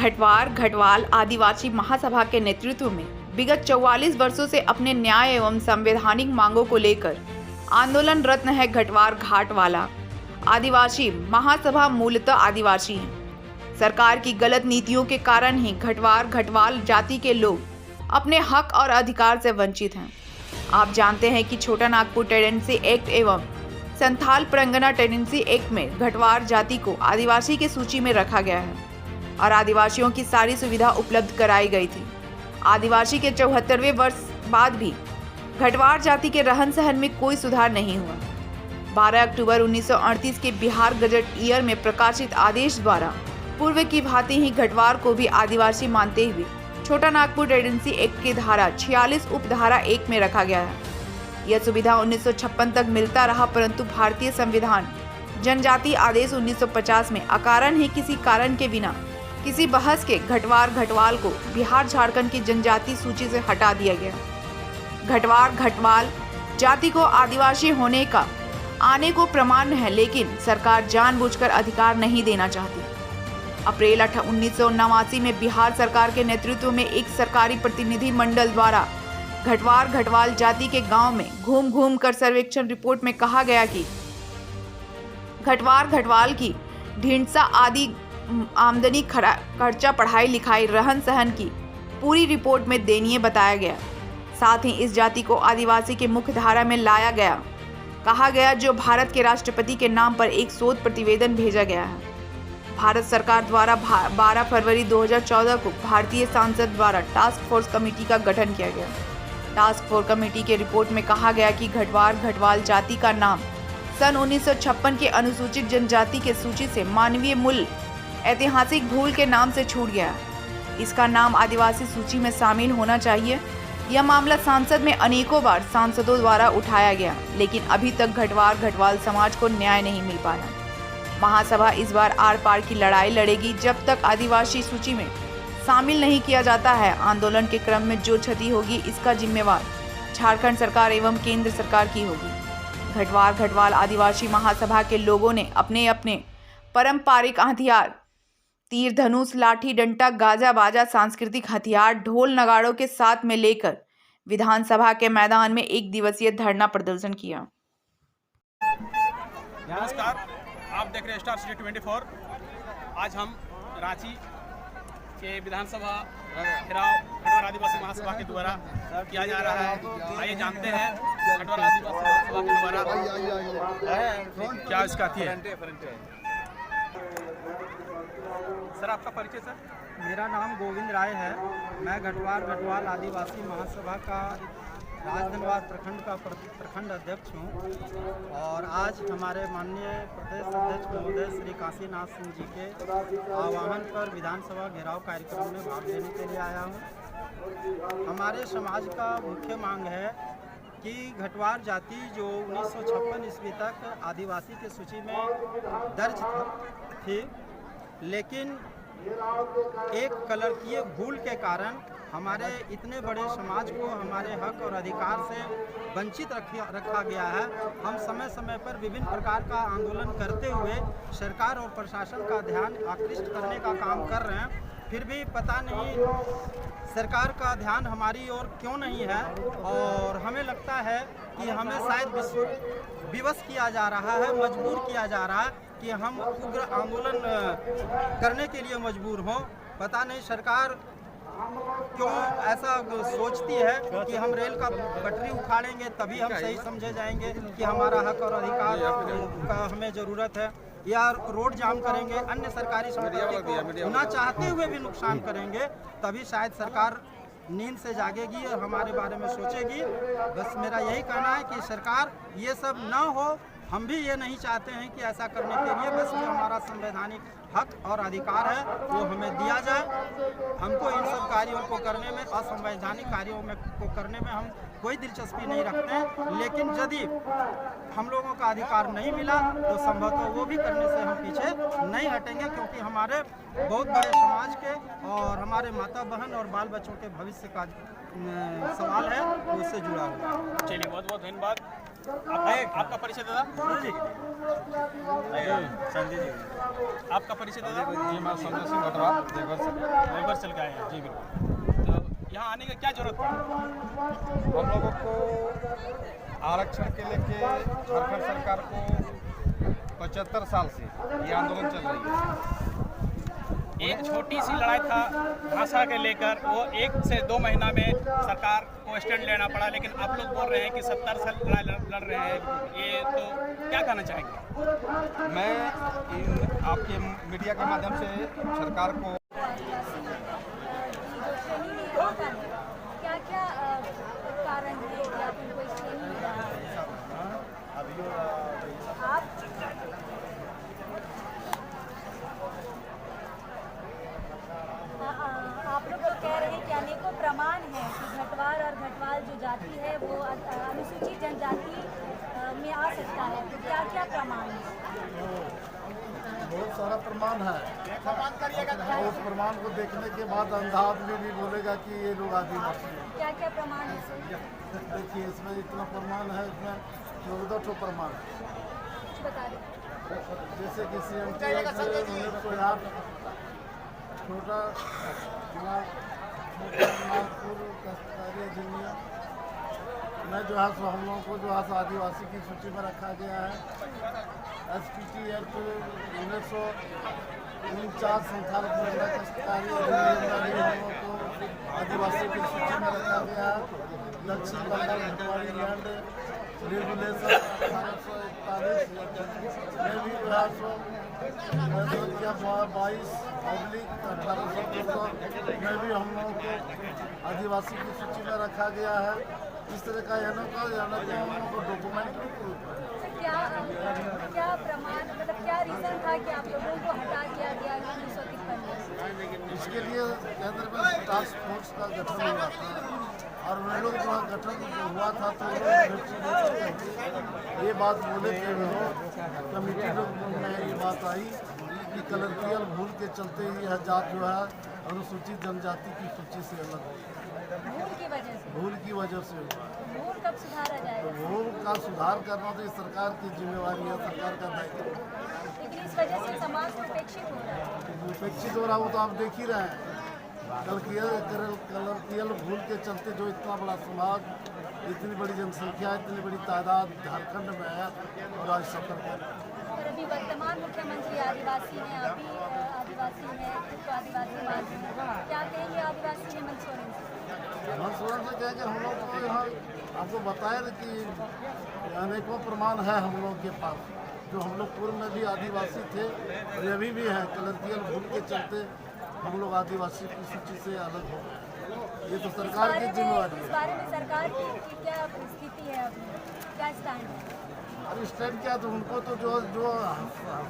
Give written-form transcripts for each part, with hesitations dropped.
घटवार घटवाल आदिवासी महासभा के नेतृत्व में विगत 44 वर्षों से अपने न्याय एवं संवैधानिक मांगों को लेकर आंदोलनरत है घटवार घाट वाला आदिवासी महासभा मूलतः आदिवासी है। सरकार की गलत नीतियों के कारण ही घटवार घटवाल जाति के लोग अपने हक और अधिकार से वंचित हैं। आप जानते हैं कि छोटा नागपुर टेनेंसी एक्ट एवं संथाल परगना टेनेंसी एक्ट में घटवार जाति को आदिवासी की सूची में रखा गया है और आदिवासियों की सारी सुविधा उपलब्ध कराई गई थी। आदिवासी के 74वें वर्ष बाद भी घटवार जाति के रहन सहन में कोई सुधार नहीं हुआ। 12 अक्टूबर 1938 के बिहार गजट ईयर में प्रकाशित आदेश द्वारा पूर्व की भांति ही घटवार को भी आदिवासी मानते हुए छोटा नागपुर टेनेंसी एक्ट की धारा 46 उपधारा 1 में रखा गया है। यह सुविधा 1956 तक मिलता रहा, परंतु भारतीय संविधान जनजाति आदेश 1950 में अकारण ही किसी कारण के बिना किसी बहस के घटवार घटवाल को बिहार झारखंड की जनजाति सूची से हटा दिया गया। घटवार घटवाल जाति को आदिवासी होने का आने को प्रमाण है, लेकिन सरकार जानबूझकर अधिकार नहीं देना चाहती। अप्रैल 1989 में बिहार सरकार के नेतृत्व में एक सरकारी प्रतिनिधि मंडल द्वारा घटवार घटवाल जाति के गांव में घूम घूम कर सर्वेक्षण रिपोर्ट में कहा गया कि घटवार घटवाल की ढींढसा आदि आमदनी खर्चा पढ़ाई लिखाई रहन सहन की पूरी रिपोर्ट में दयनीय बताया गया। साथ ही इस जाति को आदिवासी के मुख्य धारा में लाया गया, कहा गया, जो भारत के राष्ट्रपति के नाम पर एक शोध प्रतिवेदन भेजा गया है। भारत सरकार द्वारा 12 फरवरी 2014 को भारतीय संसद द्वारा टास्क फोर्स कमेटी का गठन किया गया। टास्क फोर्स कमेटी के रिपोर्ट में कहा गया कि घटवार घटवाल जाति का नाम सन 1956 के अनुसूचित जनजाति के सूची से मानवीय मूल ऐतिहासिक भूल के नाम से छूट गया। इसका नाम आदिवासी सूची में शामिल होना चाहिए। यह मामला संसद में अनेकों बार सांसदों द्वारा उठाया गया, लेकिन अभी तक घटवार घटवाल समाज को न्याय नहीं मिल पाया। महासभा इस बार आर पार की लड़ाई लड़ेगी। जब तक आदिवासी सूची में शामिल नहीं किया जाता है, आंदोलन के क्रम में जो क्षति होगी इसका जिम्मेवार झारखंड सरकार एवं केंद्र सरकार की होगी। घटवार घटवाल आदिवासी महासभा के लोगों ने अपने अपने पारंपरिक हथियार तीर धनुष लाठी डंडा गाजा बाजा सांस्कृतिक हथियार ढोल नगाड़ों के साथ में लेकर विधानसभा के मैदान में एक दिवसीय धरना प्रदर्शन किया। नमस्कार, आप देख रहे हैं स्टार सिटी 24। आज हम रांची के विधानसभा घेराव घटवार आदिवासी महासभा के द्वारा किया जा रहा है। आइए जानते हैं घटवार आदिवासी महासभा के द्वारा क्या इसका थी है। सर, आपका परिचय सर? मेरा नाम गोविंद राय है। मैं घटवार घटवाल आदिवासी महासभा का राजधनवाद प्रखंड का प्रखंड अध्यक्ष हूँ और आज हमारे माननीय प्रदेश अध्यक्ष महोदय श्री काशीनाथ सिंह जी के आह्वान पर विधानसभा घेराव कार्यक्रम में भाग लेने के लिए आया हूँ। हमारे समाज का मुख्य मांग है कि घटवार जाति जो 1956 ईस्वी तक आदिवासी की सूची में दर्ज थी, लेकिन एक कलरकीय भूल के कारण हमारे इतने बड़े समाज को हमारे हक और अधिकार से वंचित रखा गया है। हम समय समय पर विभिन्न प्रकार का आंदोलन करते हुए सरकार और प्रशासन का ध्यान आकृष्ट करने का काम कर रहे हैं, फिर भी पता नहीं सरकार का ध्यान हमारी ओर क्यों नहीं है। और हमें लगता है कि हमें शायद विवश किया जा रहा है, मजबूर किया जा रहा है कि हम उग्र आंदोलन करने के लिए मजबूर हों। पता नहीं सरकार क्यों ऐसा सोचती है कि हम रेल का पटरी उखाड़ेंगे तभी हम सही समझे जाएंगे कि हमारा हक और अधिकार का हमें ज़रूरत है, या रोड जाम करेंगे, अन्य सरकारी संपत्ति होना चाहते हुए भी नुकसान करेंगे, तभी शायद सरकार नींद से जागेगी और हमारे बारे में सोचेगी। बस मेरा यही कहना है कि सरकार ये सब ना हो। हम भी ये नहीं चाहते हैं कि ऐसा करने के लिए, बस जो हमारा संवैधानिक हक और अधिकार है वो हमें दिया जाए। हमको इन सब कार्यों को करने में, असंवैधानिक कार्यों में को करने में हम कोई दिलचस्पी नहीं रखते हैं, लेकिन यदि हम लोगों का अधिकार नहीं मिला तो संभवतः वो भी करने से हम पीछे नहीं हटेंगे, क्योंकि हमारे बहुत बड़े समाज के और हमारे माता बहन और बाल बच्चों के भविष्य का सवाल है, उससे जुड़ा हुआ है। चलिए, बहुत बहुत धन्यवाद। आपका परिचय दादा? संजय जी। आपका परिचय दादा? जी मैं संजय सिंह घटवाल देवघर से। देवघर चल के आए हैं। जी बिल्कुल। तो यहाँ आने का क्या जरूरत पड़ा? हम लोगों को आरक्षण के लेके झारखंड सरकार को 75 साल से ये आंदोलन चल रही है। एक छोटी सी लड़ाई था भाषा के लेकर, वो 1 से 2 महीना में सरकार को स्टैंड लेना पड़ा, लेकिन आप लोग बोल रहे हैं कि 70 साल लड़ाई लड़ रहे हैं। ये तो क्या कहना चाहेंगे? मैं इन आपके मीडिया के माध्यम से सरकार को क्या क्या कारण है कि आप उनको इसलिए नहीं मिल रहा है? आप लोग तो कह रहे हैं कि अनेकों प्रमाण हैं कि घटवार और घटवाल जो जाति है वो अनुसूचित जनजाति में आ सकता है, तो क्या क्या प्रमाण है? बहुत सारा प्रमाण है। और उस प्रमाण को देखने के बाद अंधा आदमी भी बोलेगा कि ये लोग आदिवासी हैं। क्या क्या प्रमाण है सर? देखिए इसमें इतना प्रमाण है, इसमें 14 प्रमाण है। कुछ बता दें। जैसे कि CMT 1908 छोटा नागपुर दस्तकारी अधिनियम में जो है सो हम लोगों को जो है सो आदिवासी की सूची में रखा गया है। SPT एक्ट 1949 संथाल दस्तकारी अधिनियम में भी हम लोगों को आदिवासी की सूची में रखा गया है। दक्षिण बंगाल भटवाड़ी लैंड रेगुलेशन 1841 में भी जो है सो 22/1814 में भी हम लोगों को आदिवासी की सूची में रखा गया है। इस तरह का हम लोगों को डॉक्यूमेंट्री प्रूफ है। क्या प्रमाण, मतलब क्या रीज़न था कि आप लोगों को हटा दिया गया 1953 में? इसके लिए केंद्र में टास्क फोर्स का गठन हुआ था और वे लोग जो गठन हुआ था तो ये बात बोले थे, कमेटी लोग में ये बात आई कि कलरकियल भूल के चलते ही यह जात जो है अनुसूचित जनजाति की सूची से अलग हो। भूल की वजह से हुआ। भूल कब सुधारा जाएगा? भूल का सुधार करना तो ये सरकार की जिम्मेवारी है, सरकार का दायित्व है। लेकिन इस वजह से समाज उपेक्षित हो रहा है। उपेक्षित हो रहा वो तो आप देख ही रहे हैं। कलरकियल भूल के चलते जो इतना बड़ा समाज, इतनी बड़ी जनसंख्या, इतनी बड़ी तादाद झारखंड में है और आज सफर कर रहा है। और अभी वर्तमान मुख्यमंत्री आदिवासी हैं, अभी आदिवासी हैं, खुद को आदिवासी मानते हैं, क्या कहेंगे आदिवासी हेमंत सोरेन से? हेमंत सोरेन से कहेंगे हम लोग को यहाँ आपको बताया कि अनेकों प्रमाण है हम लोग के पास, जो हम लोग पूर्व में भी आदिवासी थे और अभी भी हैं। कलरकियल भूल के चलते हम लोग आदिवासी की सूची से अलग हो गए। ये तो सरकार की जिम्मेवारी है। इस बारे में सरकार की क्या स्थिति है, अभी क्या स्टैंड है? और इस टाइम क्या तो उनको तो जो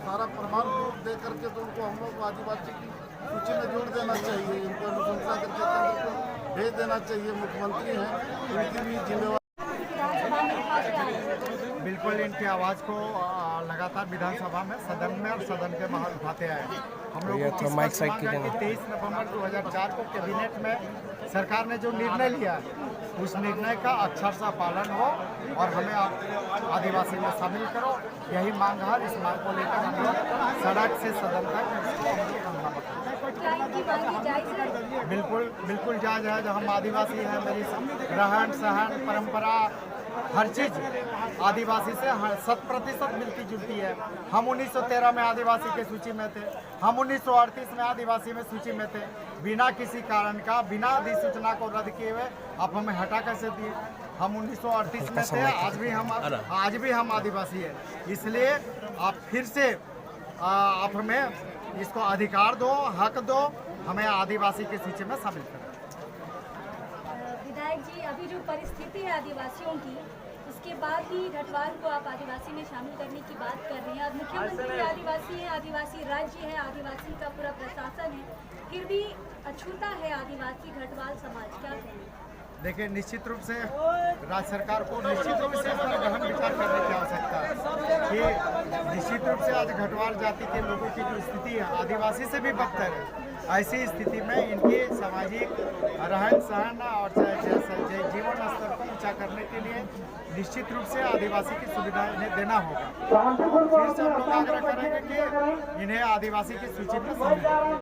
सारा प्रमाण प्रूफ दे करके तो उनको हम लोग को आदिवासी की सूची में जोड़ देना चाहिए। इनको अनुशंसा करके केंद्र को भेज देना चाहिए। मुख्यमंत्री हैं, उनकी भी जिम्मेवारी। बिल्कुल इनकी आवाज़ को लगातार विधानसभा में, सदन में और सदन के बाहर उठाते आए। हम लोग को 23 नवंबर 2004 को कैबिनेट में सरकार ने जो निर्णय लिया उस निर्णय का अक्षरशः पालन हो और हमें आदिवासी में शामिल करो, यही मांग है। इस मांग को लेकर हम लोग सड़क से सदन तक बिल्कुल जायज़ है। जो हम आदिवासी हैं, मेरी रहन सहन परंपरा हर चीज़ आदिवासी से 100% मिलती जुलती है। हम 1913 में आदिवासी के सूची में थे, हम 1938 में आदिवासी में सूची में थे। बिना किसी कारण का, बिना अधिसूचना को रद्द किए हुए आप हमें हटा कैसे दिए? हम 1938 में थे, आज भी हम आदिवासी हैं। इसलिए आप फिर से आप हमें इसको अधिकार दो, हक दो, हमें आदिवासी की सूची में शामिल करें। विधायक जी, अभी जो परिस्थिति है आदिवासियों की, उसके बाद भी घटवाल को आप आदिवासी में शामिल करने की बात कर रहे हैं। अब मुख्यमंत्री आदिवासी हैं, आदिवासी राज्य है, आदिवासी का पूरा प्रशासन है, फिर भी अछूता है आदिवासी घटवाल समाज, क्या कहेंगे? देखिए, निश्चित रूप से राज्य सरकार को निश्चित रूप से इस पर गहन विचार करने की आवश्यकता है कि निश्चित रूप से आज घटवाल जाति के लोगों की जो स्थिति है आदिवासी से भी बदतर है। ऐसी स्थिति में इनकी सामाजिक रहन सहन और जीवन स्तर को ऊंचा करने के लिए निश्चित रूप से आदिवासी की सुविधा इन्हें देना होगा। फिर से हम लोग आग्रह करेंगे कि इन्हें आदिवासी की सूची में शामिल